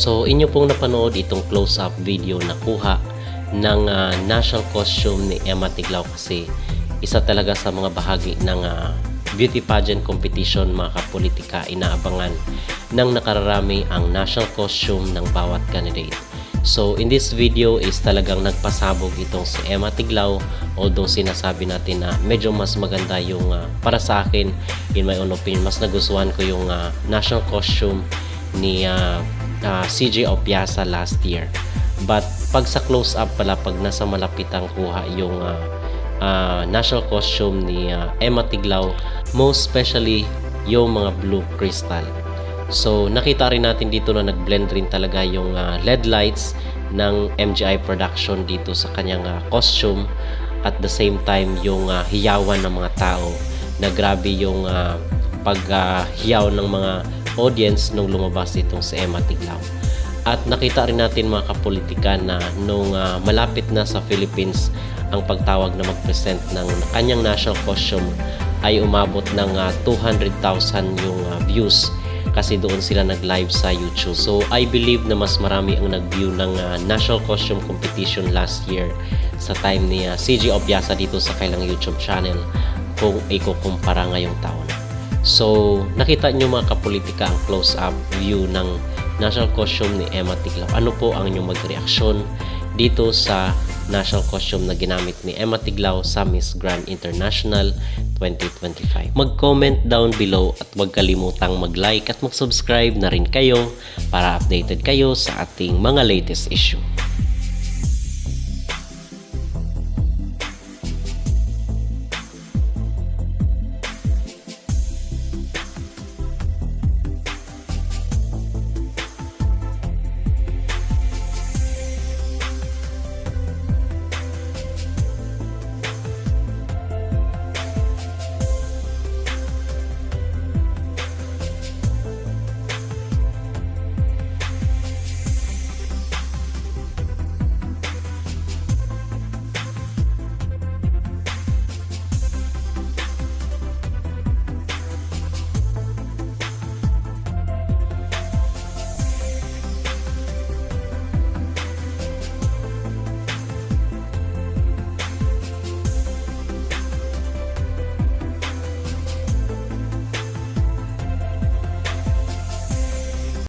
So inyo pong napanood itong close-up video na kuha ng national costume ni Emma Tiglao, kasi isa talaga sa mga bahagi ng beauty pageant competition mga kapolitika. Inaabangan ng nakararami ang national costume ng bawat candidate. So in this video is talagang nagpasabog itong si Emma Tiglao, although sinasabi natin na medyo mas maganda yung para sa akin, in my own opinion, mas nagustuhan ko yung national costume ni CJ Opiasa last year. But pag sa close up pala, pag nasa malapitang kuha yung national costume ni Emma Tiglao, most especially yung mga blue crystal. So nakita rin natin dito na nag-blend rin talaga yung LED lights ng MGI production dito sa kanyang costume. At the same time yung hiyawan ng mga tao, na grabe yung paghiyaw ng mga audience nung lumabas itong si Emma Tiglao. At nakita rin natin mga kapolitika na nung malapit na sa Philippines ang pagtawag na mag-present ng kanyang national costume, ay umabot ng 200,000 yung views, kasi doon sila nag-live sa YouTube. So I believe na mas marami ang nag-view ng national costume competition last year sa time ni CJ Opiasa dito sa kailang YouTube channel kung ikukumpara ngayong taon. So nakita nyo mga kapolitika ang close-up view ng national costume ni Emma Tiglao. Ano po ang inyong magreaksyon dito sa national costume na ginamit ni Emma Tiglao sa Miss Grand International 2025? Mag-comment down below at huwag kalimutang mag-like at mag-subscribe na rin kayo para updated kayo sa ating mga latest issue.